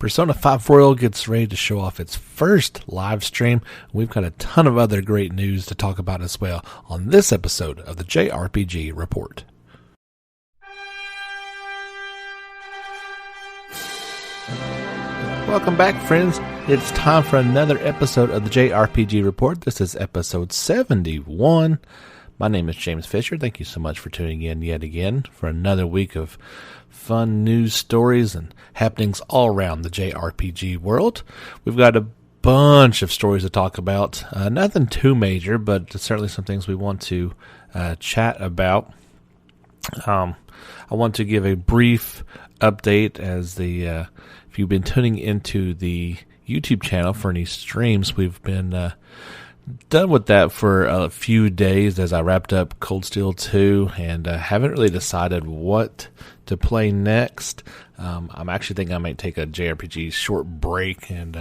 Persona 5 Royal gets ready to show off its first live stream. We've got a ton of other great news to talk about as well on this episode of the JRPG Report. Welcome back, friends. It's time for another episode of the JRPG Report. This is episode 71. My name is James Fisher. Thank you so much for tuning in yet again for another week of fun news stories and happenings all around the JRPG world. We've got a bunch of stories to talk about. Nothing too major, but certainly some things we want to chat about. I want to give a brief update as if you've been tuning into the YouTube channel for any streams, we've been done with that for a few days as I wrapped up Cold Steel 2 and haven't really decided what to play next. I'm actually thinking I might take a JRPG short break and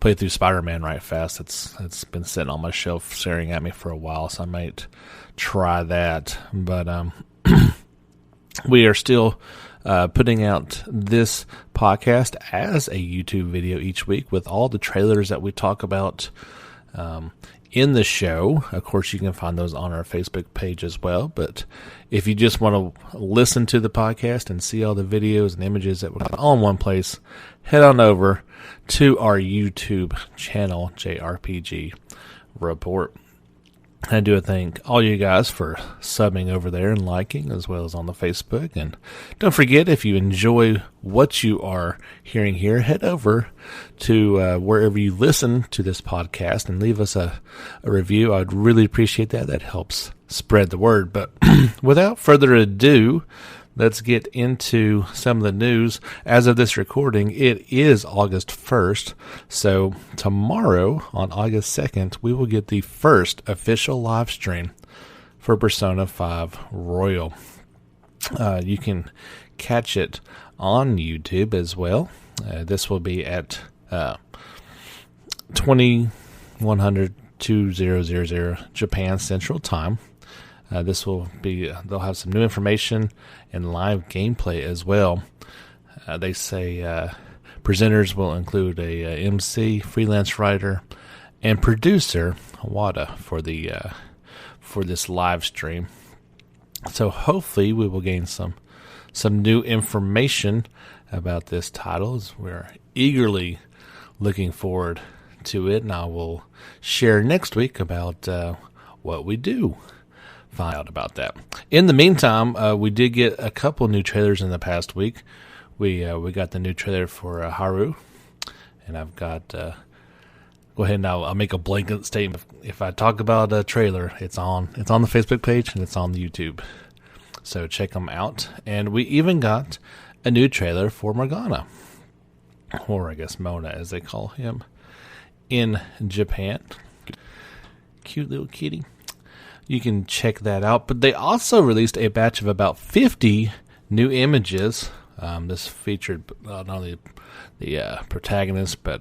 play through Spider-Man right fast. It's been sitting on my shelf staring at me for a while, so I might try that. But we are still putting out this podcast as a YouTube video each week with all the trailers that we talk about in the show. Of course, you can find those on our Facebook page as well. But if you just want to listen to the podcast and see all the videos and images that we're all in one place, head on over to our YouTube channel, JRPG Report. I do thank all you guys for subbing over there and liking, as well as on the Facebook. And don't forget, if you enjoy what you are hearing here, head over to wherever you listen to this podcast and leave us a review. I'd really appreciate that. That helps spread the word. But without further ado, let's get into some of the news. As of this recording, it is August 1st. So tomorrow, on August 2nd, we will get the first official live stream for Persona 5 Royal. You can catch it on YouTube as well. This will be at 2100 Japan Central Time. This will be, they'll have some new information and live gameplay as well. They say presenters will include a MC, freelance writer, and producer, Wada, for this live stream. So hopefully we will gain some new information about this title, as we're eagerly looking forward to it, and I will share next week about what we do find out about that. In the meantime, we did get a couple new trailers in the past week. We got the new trailer for Haru, and I've got go ahead and I'll make a blanket statement. If I talk about a trailer, it's on the Facebook page and it's on the YouTube, so check them out. And we even got a new trailer for Morgana, or I guess Mona as they call him in Japan. Cute little kitty. You can check that out. But they also released a batch of about 50 new images. This featured not only the protagonist, but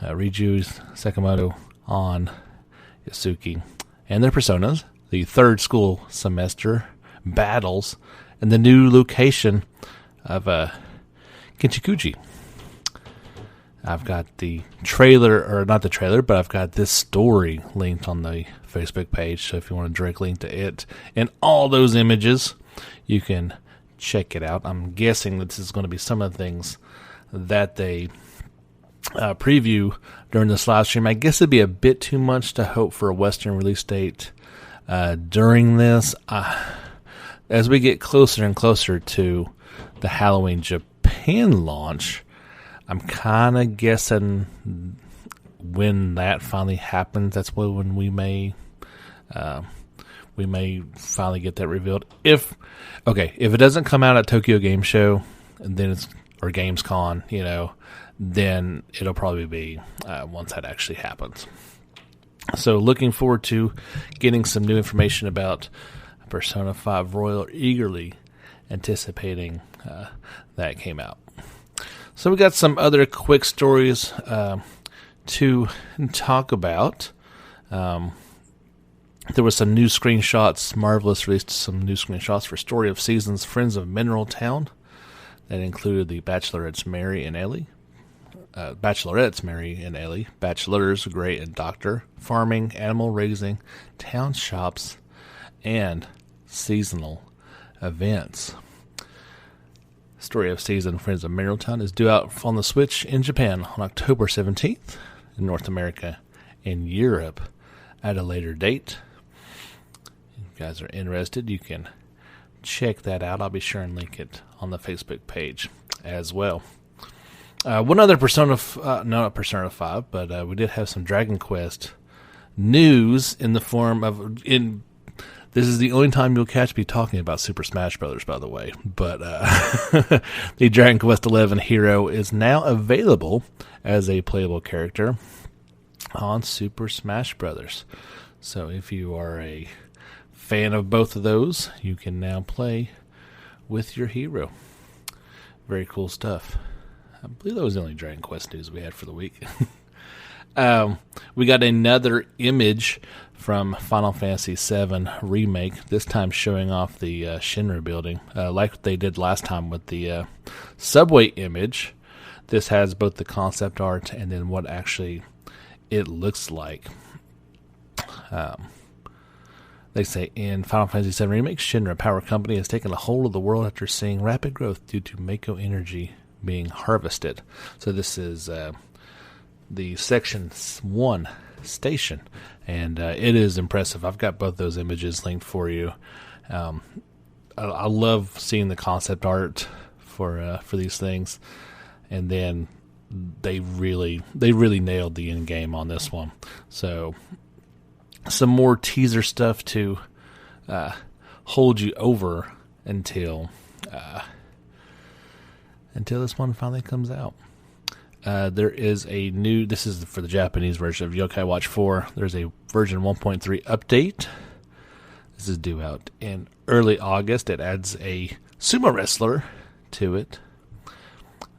Riju, Sakamoto, An, Yasuki, and their personas, the third school semester battles, and the new location of Kinchikuji. I've got the trailer, or not the trailer, but I've got this story linked on the Facebook page. So if you want a direct link to it and all those images, you can check it out. I'm guessing this is going to be some of the things that they preview during this live stream. I guess it'd be a bit too much to hope for a Western release date during this. As we get closer and closer to the Halloween Japan launch, I'm kind of guessing when that finally happens, that's when we may finally get that revealed. If it doesn't come out at Tokyo Game Show, and then or Gamescom, then it'll probably be once that actually happens. So looking forward to getting some new information about Persona 5 Royal. Eagerly anticipating that came out. So we got some other quick stories to talk about. There was some new screenshots. Marvelous released some new screenshots for Story of Seasons, Friends of Mineral Town. That included the bachelorettes Mary and Ellie, bachelorettes, Mary and Ellie, bachelors, Gray and Doctor, farming, animal raising, town shops, and seasonal events. Story of Season Friends of Middletown is due out on the Switch in Japan on October 17th, in North America and Europe at a later date. If you guys are interested, you can check that out. I'll be sure and link it on the Facebook page as well. One other not Persona 5, but we did have some Dragon Quest news in the form of... This is the only time you'll catch me talking about Super Smash Bros., by the way. But the Dragon Quest XI hero is now available as a playable character on Super Smash Bros. So if you are a fan of both of those, you can now play with your hero. Very cool stuff. I believe that was the only Dragon Quest news we had for the week. We got another image from Final Fantasy VII Remake, this time showing off the Shinra building, like they did last time with the subway image. This has both the concept art and then what actually it looks like. They say in Final Fantasy VII Remake, Shinra Power Company has taken a hold of the world after seeing rapid growth due to Mako energy being harvested. So this is the Section 1 station, and it is impressive. I've got both those images linked for you. I love seeing the concept art for these things, and then they really nailed the end game on this one. So some more teaser stuff to hold you over until this one finally comes out. There is a new, this is for the Japanese version of Yokai Watch 4. There's a version 1.3 update. This is due out in early August. It adds a sumo wrestler to it.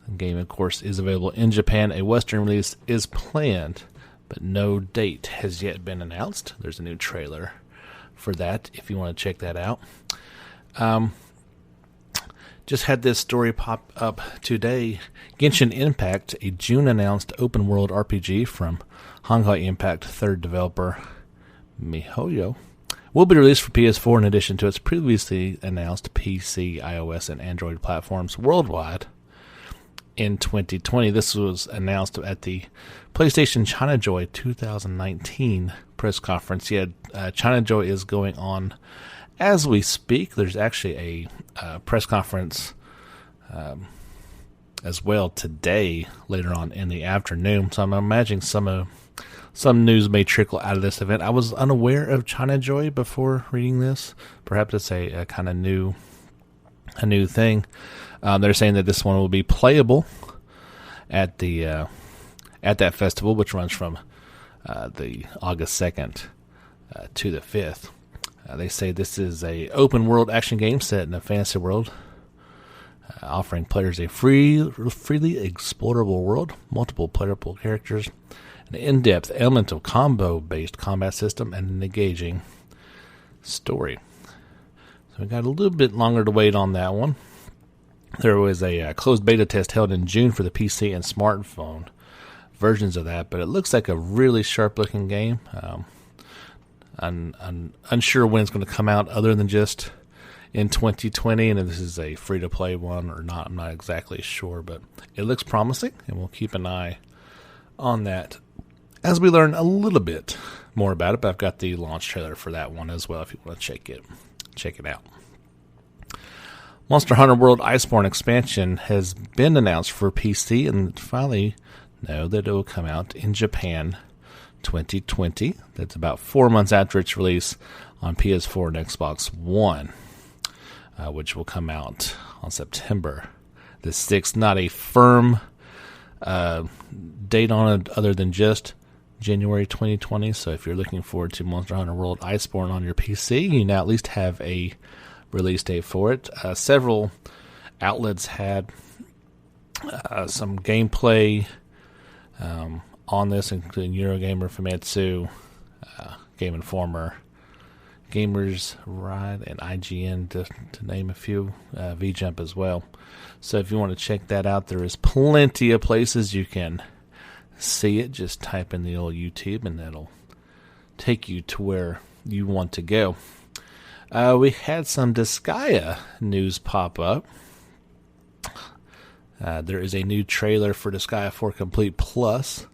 The game, of course, is available in Japan. A Western release is planned, but no date has yet been announced. There's a new trailer for that if you want to check that out. Just had this story pop up today. Genshin Impact, a June-announced open-world RPG from Honkai Impact third developer MiHoYo, will be released for PS4 in addition to its previously announced PC, iOS, and Android platforms worldwide in 2020. This was announced at the PlayStation China Joy 2019 press conference. China Joy is going on as we speak. There's actually a press conference as well today, later on in the afternoon. So I'm imagining some news may trickle out of this event. I was unaware of China Joy before reading this. Perhaps it's a kind of new thing. They're saying that this one will be playable at that festival, which runs from the August 2nd to the 5th. They say this is a open world action game set in a fantasy world, offering players a freely explorable world, multiple playable characters, an in-depth elemental combo-based combat system, and an engaging story. So we got a little bit longer to wait on that one. There was a closed beta test held in June for the PC and smartphone versions of that, but it looks like a really sharp-looking game. I'm unsure when it's going to come out, other than just in 2020, and if this is a free-to-play one or not, I'm not exactly sure, but it looks promising, and we'll keep an eye on that as we learn a little bit more about it. But I've got the launch trailer for that one as well if you want to check it out. Monster Hunter World Iceborne expansion has been announced for PC, and finally know that it will come out in Japan 2020. That's about 4 months after its release on PS4 and Xbox One, which will come out on September the 6th. Not a firm date on it other than just January 2020. So if you're looking forward to Monster Hunter World Iceborne on your PC, you now at least have a release date for it. Several outlets had some gameplay on this, including Eurogamer, Famitsu, Game Informer, Gamers Ride, and IGN, to name a few, VJump as well. So if you want to check that out, there is plenty of places you can see it, just type in the old YouTube and that'll take you to where you want to go. We had some Disgaea news pop up. There is a new trailer for Disgaea 4 Complete Plus,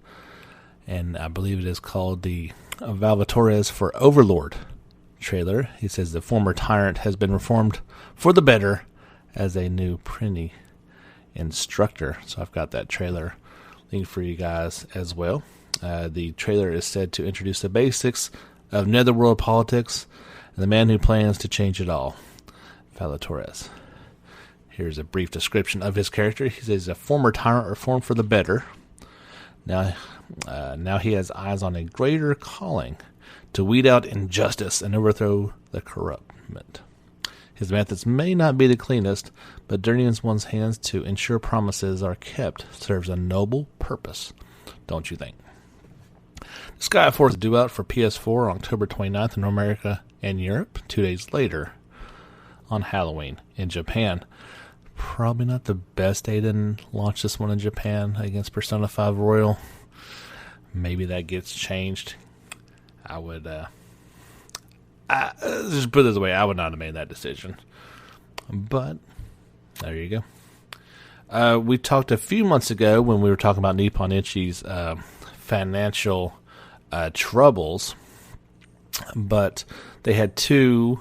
and I believe it is called the Valvatorez for Overlord trailer. He says the former tyrant has been reformed for the better as a new Prinny instructor. So I've got that trailer linked for you guys as well. The trailer is said to introduce the basics of netherworld politics and the man who plans to change it all, Valvatorez. Here's a brief description of his character. He says he's a former tyrant reformed for the better. Now he has eyes on a greater calling to weed out injustice and overthrow the corruptment. His methods may not be the cleanest, but dirtying one's hands to ensure promises are kept serves a noble purpose, don't you think? Disgaea 4 is due out for PS4 on October 29th in North America and Europe, 2 days later on Halloween in Japan. Probably not the best day to launch this one in Japan against Persona 5 Royal. Maybe that gets changed. I would, just put it this way, I would not have made that decision. But, there you go. We talked a few months ago when we were talking about Nippon Ichi's financial troubles. But they had two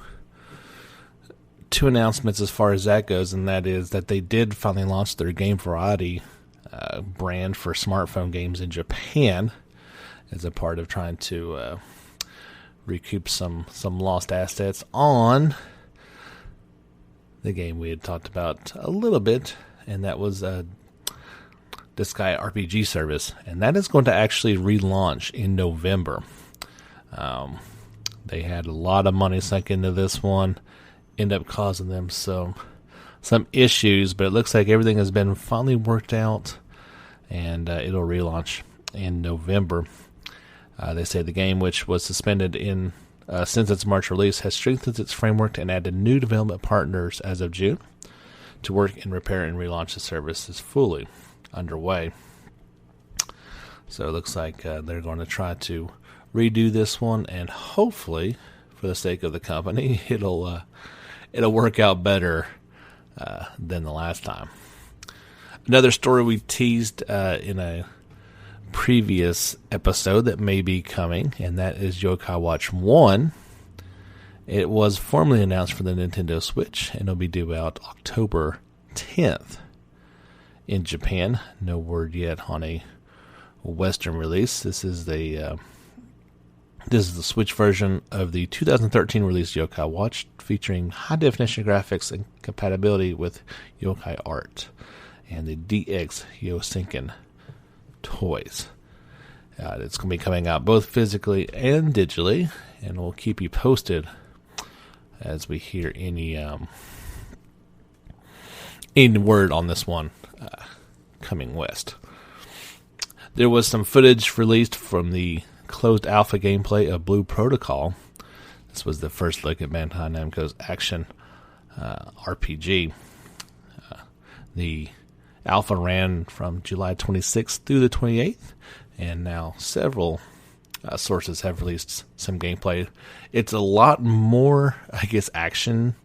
announcements as far as that goes, and that is that they did finally launch their Game Variety brand for smartphone games in Japan as a part of trying to recoup some lost assets on the game we had talked about a little bit, and that was this JRPG service, and that is going to actually relaunch in November. They had a lot of money sunk into this one, end up causing them some issues, but it looks like everything has been finally worked out, and it'll relaunch in November. They say the game, which was suspended since its March release, has strengthened its framework and added new development partners as of June to work and repair and relaunch the service is fully underway. So it looks like they're going to try to redo this one, and hopefully, for the sake of the company, it'll work out better than the last time. Another story we teased in a previous episode that may be coming, and that is Yokai Watch 1. It was formally announced for the Nintendo Switch, and it'll be due out October 10th in Japan. No word yet on a Western release. This is the Switch version of the 2013 release Yokai Watch, featuring high-definition graphics and compatibility with Yokai Art and the DX Yosinken toys. It's going to be coming out both physically and digitally, and we'll keep you posted as we hear any word on this one coming west. There was some footage released from the closed alpha gameplay of Blue Protocol. This was the first look at Bandai Namco's action RPG. The alpha ran from July 26th through the 28th, and now several sources have released some gameplay. It's a lot more, I guess, action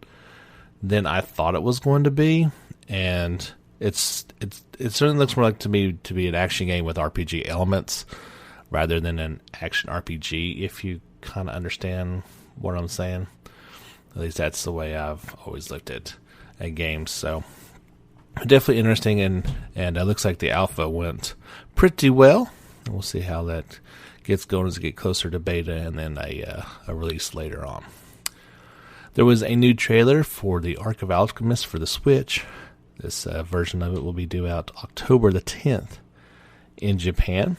than I thought it was going to be, and it certainly looks more like to me to be an action game with RPG elements rather than an action RPG, if you kind of understand what I'm saying. At least that's the way I've always looked at games. So definitely interesting, and it looks like the alpha went pretty well. We'll see how that gets going as we get closer to beta and then a release later on. There was a new trailer for the Arc of Alchemist for the Switch. This version of it will be due out October the 10th in Japan.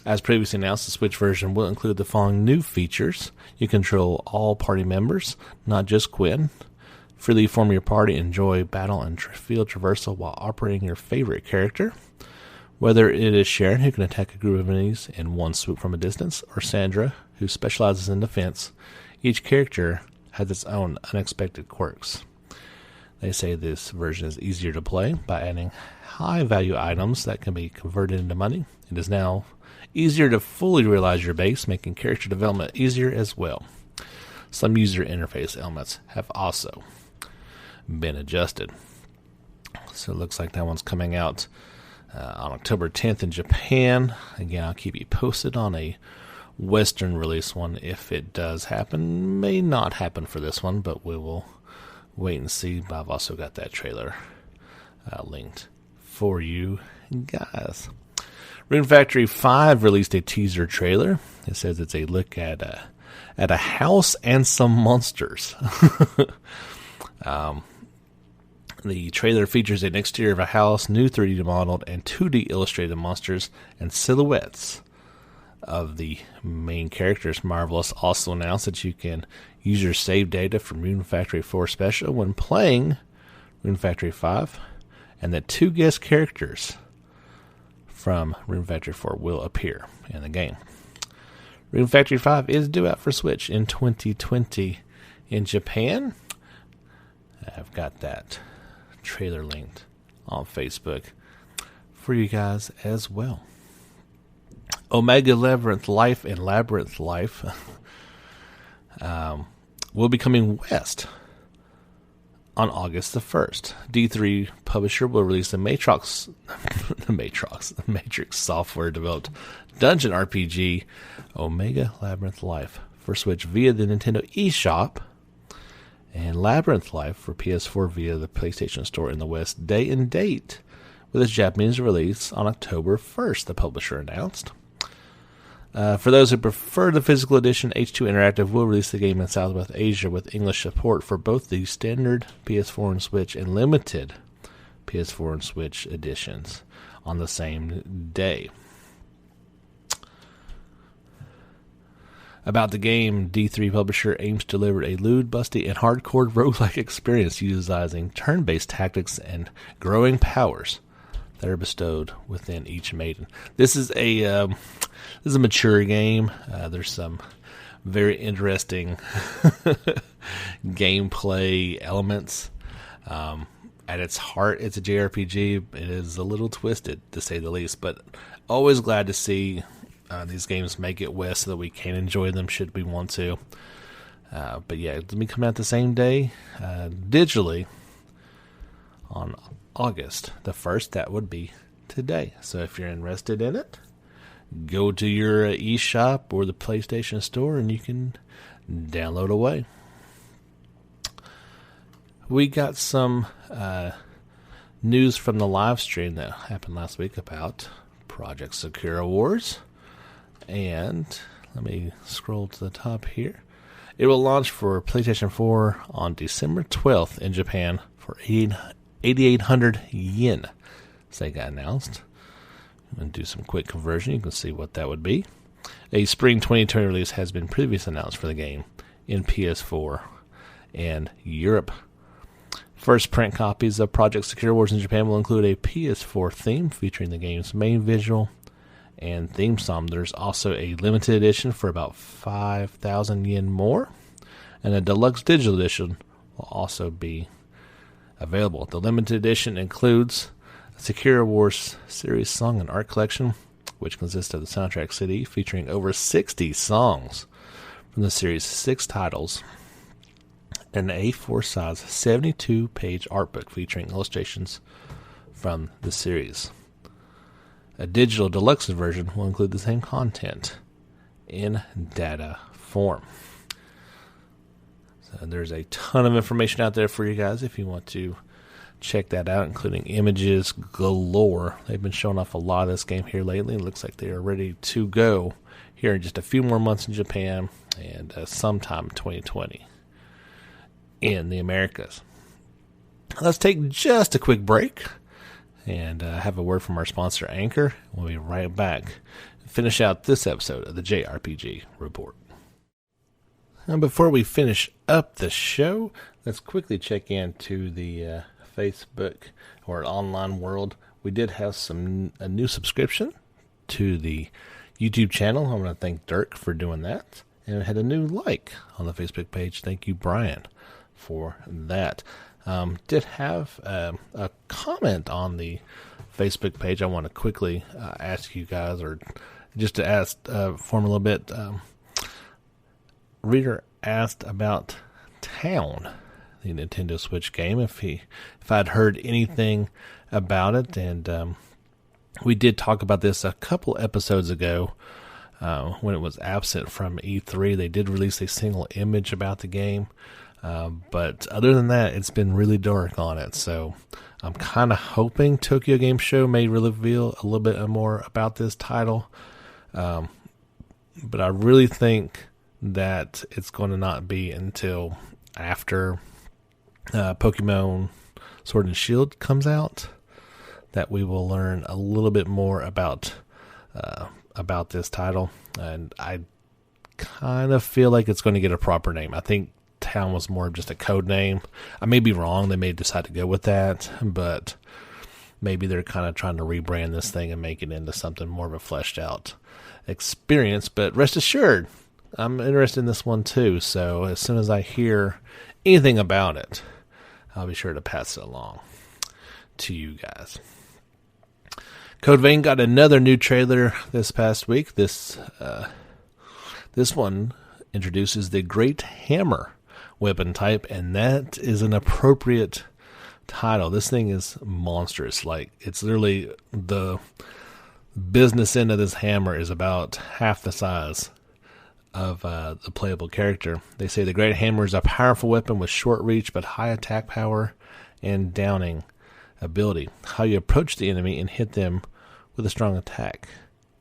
As previously announced, the Switch version will include the following new features. You control all party members, not just Quinn. Freely form your party, enjoy battle and field traversal while operating your favorite character. Whether it is Sharon, who can attack a group of enemies in one swoop from a distance, or Sandra, who specializes in defense, each character has its own unexpected quirks. They say this version is easier to play by adding high-value items that can be converted into money. It is now easier to fully realize your base, making character development easier as well. Some user interface elements have also been adjusted. So it looks like that one's coming out on October 10th in Japan. Again, I'll keep you posted on a Western release one if it does happen. May not happen for this one, but we will wait and see. But I've also got that trailer linked for you guys. Rune Factory 5 released a teaser trailer. It says it's a look at a house and some monsters. The trailer features an exterior of a house, new 3D modeled and 2D illustrated monsters, and silhouettes of the main characters. Marvelous also announced that you can use your save data from Rune Factory 4 Special when playing Rune Factory 5, and that 2 guest characters from Rune Factory 4 will appear in the game. Rune Factory 5 is due out for Switch in 2020 in Japan. I've got that trailer linked on Facebook for you guys as well. Omega Labyrinth Life and Labyrinth Life will be coming west on August the 1st. D3 publisher will release the Matrix software developed dungeon RPG Omega Labyrinth Life for Switch via the Nintendo eShop, and Labyrinth Life for PS4 via the PlayStation Store in the West day and date, with its Japanese release on October 1st, the publisher announced. For those who prefer the physical edition, H2 Interactive will release the game in Southwest Asia with English support for both the standard PS4 and Switch and limited PS4 and Switch editions on the same day. About the game, D3 publisher aims to deliver a lewd, busty, and hardcore roguelike experience utilizing turn-based tactics and growing powers that are bestowed within each maiden. This is a mature game. There's some very interesting gameplay elements. At its heart, it's a JRPG. It is a little twisted, to say the least, but always glad to see these games make it west so that we can enjoy them should we want to. But yeah, let me come out the same day digitally on August the 1st. That would be today. So if you're interested in it, go to your eShop or the PlayStation Store and you can download away. We got some news from the live stream that happened last week about Project Sakura Wars. And let me scroll to the top here. It will launch for PlayStation 4 on December 12th in Japan for 8,800 yen. Sega announced. I'm going to do some quick conversion. You can see what that would be. A spring 2020 release has been previously announced for the game in PS4 and Europe. First print copies of Project Sakura Wars in Japan will include a PS4 theme featuring the game's main visual and theme song. There's also a limited edition for about 5,000 yen more, and a deluxe digital edition will also be available. The limited edition includes a Sakura Wars series song and art collection, which consists of the soundtrack CD featuring over 60 songs from the series' 6 titles, and an A4 size 72-page art book featuring illustrations from the series. A digital deluxe version will include the same content in data form. So there's a ton of information out there for you guys if you want to check that out, including images galore. They've been showing off a lot of this game here lately. It looks like they are ready to go here in just a few more months in Japan and sometime 2020 in the Americas. Let's take just a quick break and have a word from our sponsor, Anchor. We'll be right back to finish out this episode of the JRPG Report. And before we finish up the show, let's quickly check into the Facebook or online world. We did have a new subscription to the YouTube channel. I want to thank Dirk for doing that. And we had a new like on the Facebook page. Thank you, Brian, for that. Did have a comment on the Facebook page. I want to quickly ask you guys, or just to ask form a little bit. Reader asked about Town, the Nintendo Switch game, if I'd heard anything about it, and we did talk about this a couple episodes ago when it was absent from E3. They did release a single image about the game, but other than that, it's been really dark on it. So I'm kind of hoping Tokyo Game Show may reveal a little bit more about this title, but I really think that it's going to not be until after Pokemon Sword and Shield comes out that we will learn a little bit more about this title, and I kind of feel like it's going to get a proper name. I think Town was more of just a code name. I may be wrong. They may decide to go with that, but maybe they're kind of trying to rebrand this thing and make it into something more of a fleshed out experience. But rest assured, I'm interested in this one too, so as soon as I hear anything about it, I'll be sure to pass it along to you guys. Code Vein got another new trailer this past week. This one introduces the Great Hammer weapon type, and that is an appropriate title. This thing is monstrous. Like, it's literally the business end of this hammer is about half the size of the playable character. They say the Great Hammer is a powerful weapon with short reach but high attack power and downing ability. How you approach the enemy and hit them with a strong attack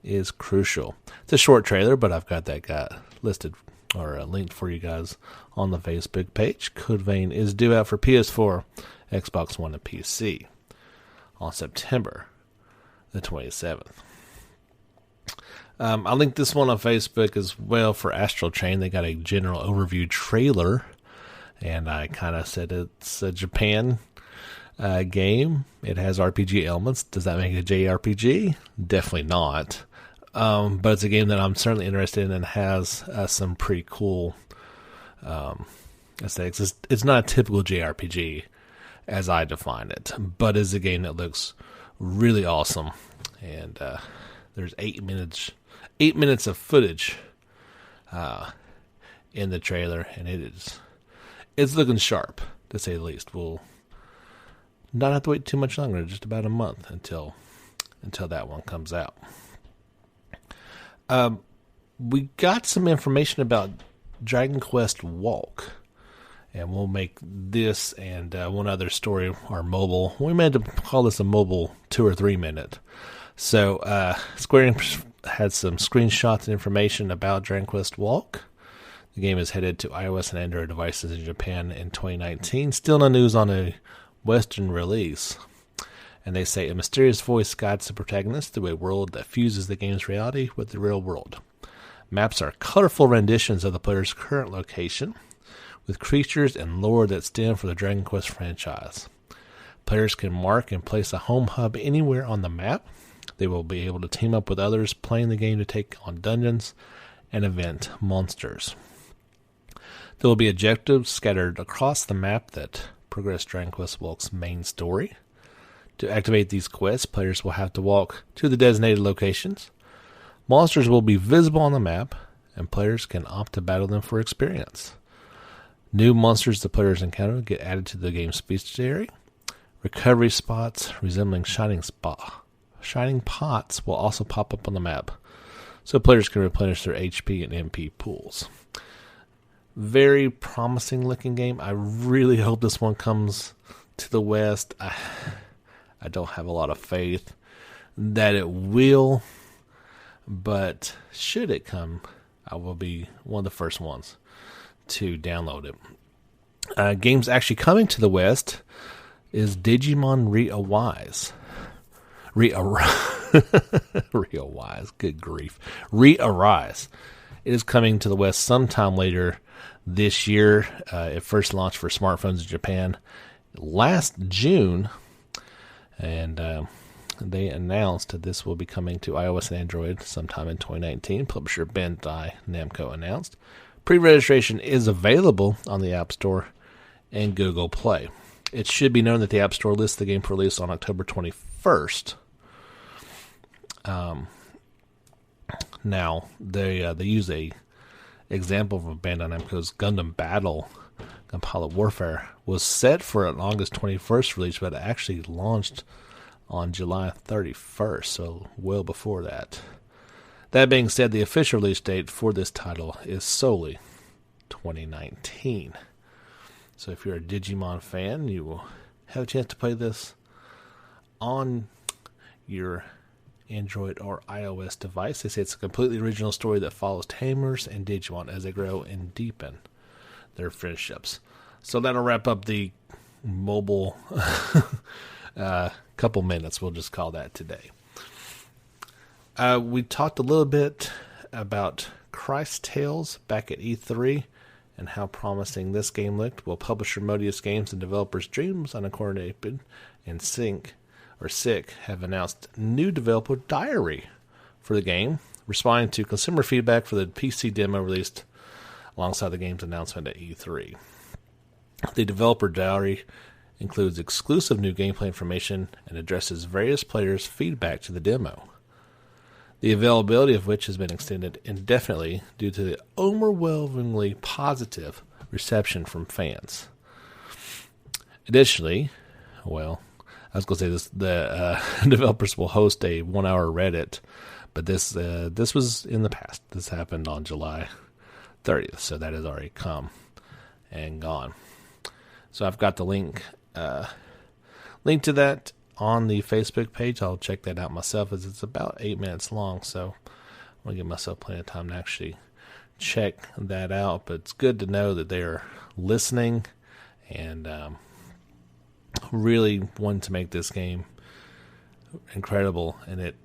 is crucial. It's a short trailer, but I've got that guy listed or linked for you guys on the Facebook page. Code Vein is due out for PS4, Xbox One, and PC on September the 27th. I linked this one on Facebook as well for Astral Chain. They got a general overview trailer, and I kind of said it's a Japan game. It has RPG elements. Does that make it a JRPG? Definitely not. But it's a game that I'm certainly interested in and has some pretty cool aesthetics. It's not a typical JRPG as I define it, but it's a game that looks really awesome. And there's 8 minutes of footage in the trailer, and it's looking sharp, to say the least. We'll not have to wait too much longer, just about a month until that one comes out. We got some information about Dragon Quest Walk, and we'll make this and one other story our mobile. We meant to call this a mobile 2 or 3 minute. So Square Enix had some screenshots and information about Dragon Quest Walk. The game is headed to iOS and Android devices in Japan in 2019. Still no news on a Western release. And they say a mysterious voice guides the protagonist through a world that fuses the game's reality with the real world. Maps are colorful renditions of the player's current location, with creatures and lore that stem from the Dragon Quest franchise. Players can mark and place a home hub anywhere on the map. They will be able to team up with others playing the game to take on dungeons and event monsters. There will be objectives scattered across the map that progress Dragon Quest Walk's main story. To activate these quests, players will have to walk to the designated locations. Monsters will be visible on the map, and players can opt to battle them for experience. New monsters the players encounter get added to the game's bestiary. Recovery spots resembling shining pots will also pop up on the map, so players can replenish their HP and MP pools. Very promising looking game. I really hope this one comes to the West. I don't have a lot of faith that it will, but should it come, I will be one of the first ones to download it. Games actually coming to the West is Digimon Re-Arise. Re-Arise, good grief. Re-Arise. It is coming to the West sometime later this year. It first launched for smartphones in Japan last June, and they announced that this will be coming to iOS and Android sometime in 2019. Publisher Bandai Namco announced. Pre-registration is available on the App Store and Google Play. It should be known that the App Store lists the game for release on October 21st. Now, they use a example from Bandai Namco's Gundam Battle, Gunpowder Warfare, was set for an August 21st release, but it actually launched on July 31st, so well before that. That being said, the official release date for this title is solely 2019. So if you're a Digimon fan, you will have a chance to play this on your Android or iOS device. They say it's a completely original story that follows Tamers and Digimon as they grow and deepen their friendships. So that'll wrap up the mobile couple minutes. We'll just call that today. We talked a little bit about Christ Tales back at E3 and how promising this game looked. Well, publisher Modius Games and developers Dreams Uncoordinated and Sick have announced new developer diary for the game, responding to consumer feedback for the PC demo released alongside the game's announcement at E3. The developer diary includes exclusive new gameplay information and addresses various players' feedback to the demo, the availability of which has been extended indefinitely due to the overwhelmingly positive reception from fans. Additionally, well, I was going to say this: the developers will host a 1-hour Reddit, but this was in the past. This happened on July 30th, so that has already come and gone. So I've got the link to that on the Facebook page. I'll check that out myself, as it's about 8 minutes long, so I'm going to give myself plenty of time to actually check that out. But it's good to know that they are listening and really wanting to make this game incredible. And it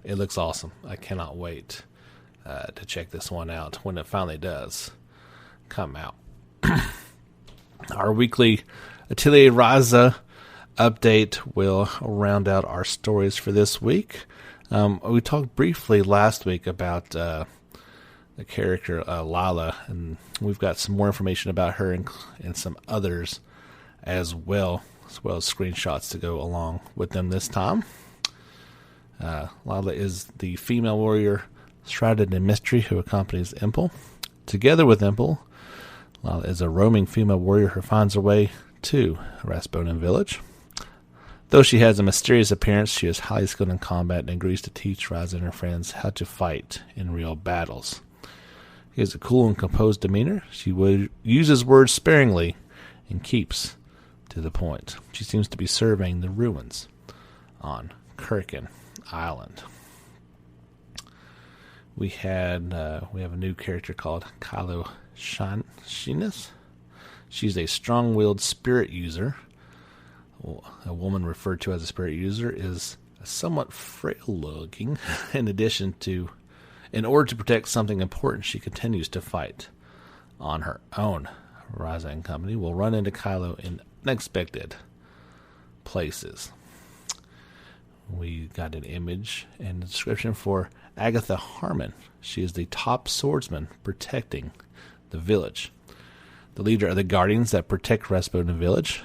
looks awesome. I cannot wait to check this one out when it finally does come out. Our weekly Atelier Raza update will round out our stories for this week. We talked briefly last week about the character Lala, and we've got some more information about her and some others as well as screenshots to go along with them this time. Lala is the female warrior shrouded in mystery who accompanies Impel. Together with Impel, Lala is a roaming female warrior who finds her way to Rasputin Village. Though she has a mysterious appearance, she is highly skilled in combat and agrees to teach Raza and her friends how to fight in real battles. She has a cool and composed demeanor. She uses words sparingly and keeps to the point. She seems to be surveying the ruins on Kirkin Island. We have a new character called Kylo Shinas. She's a strong-willed spirit user. A woman referred to as a spirit user is somewhat frail-looking. In order to protect something important, she continues to fight on her own. Raza and company will run into Kylo in unexpected places. We got an image and a description for Agatha Harmon. She is the top swordsman protecting the village, the leader of the Guardians that protect Rasputin Village.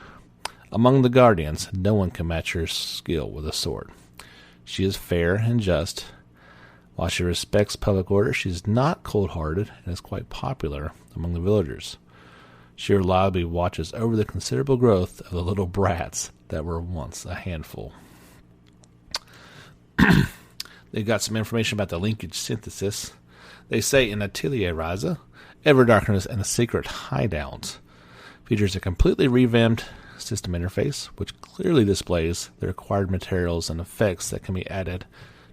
Among the Guardians, no one can match her skill with a sword. She is fair and just. While she respects public order, she is not cold-hearted and is quite popular among the villagers. She reliably watches over the considerable growth of the little brats that were once a handful. They've got some information about the linkage synthesis. They say in Atelier Raza, Everdarkness and the Secret Hideout features a completely revamped system interface, which clearly displays the required materials and effects that can be added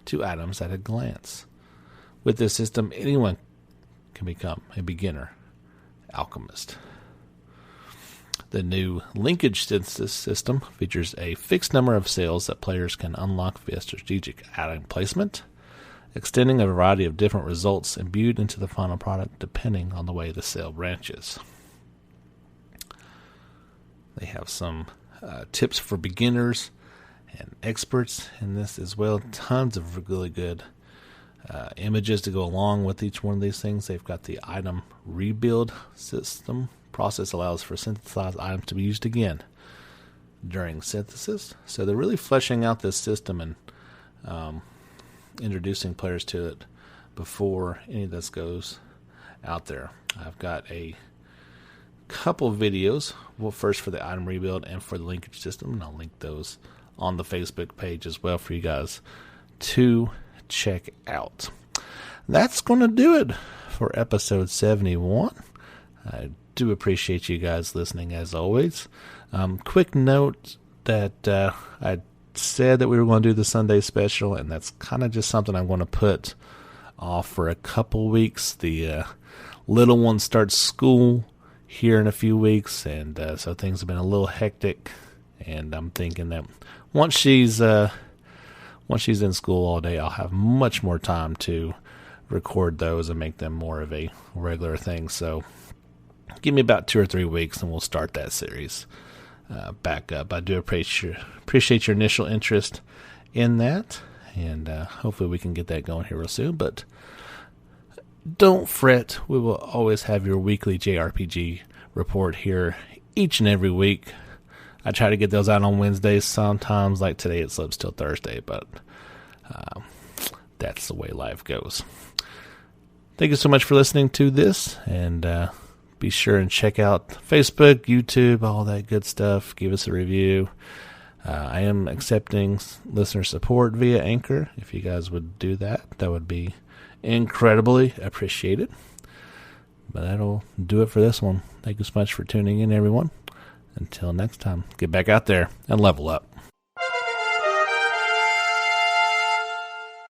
to items at a glance. With this system, anyone can become a beginner alchemist. The new linkage synthesis system features a fixed number of sales that players can unlock via strategic item placement, extending a variety of different results imbued into the final product depending on the way the sale branches. They have some tips for beginners and experts in this as well. Tons of really good images to go along with each one of these things. They've got the item rebuild system process allows for synthesized items to be used again during synthesis. So they're really fleshing out this system and introducing players to it before any of this goes out there. I've got a couple of videos, well, first for the item rebuild and for the linkage system, and I'll link those on the Facebook page as well for you guys to check out. That's going to do it for episode 71. I do appreciate you guys listening as always. Quick note that I said that we were going to do the Sunday special, and that's kind of just something I'm going to put off for a couple weeks. The little one starts school here in a few weeks, and so things have been a little hectic, and I'm thinking that once she's in school all day, I'll have much more time to record those and make them more of a regular thing. So give me about 2 or 3 weeks and we'll start that series back up. I do appreciate your initial interest in that, and hopefully we can get that going here real soon. But don't fret, we will always have your weekly JRPG report here each and every week. I try to get those out on Wednesdays. Sometimes, like today, it slips till Thursday, but that's the way life goes. Thank you so much for listening to this, and be sure and check out Facebook, YouTube, all that good stuff. Give us a review. I am accepting listener support via Anchor. If you guys would do that, that would be incredibly appreciated. But that'll do it for this one. Thank you so much for tuning in, everyone. Until next time, get back out there and level up.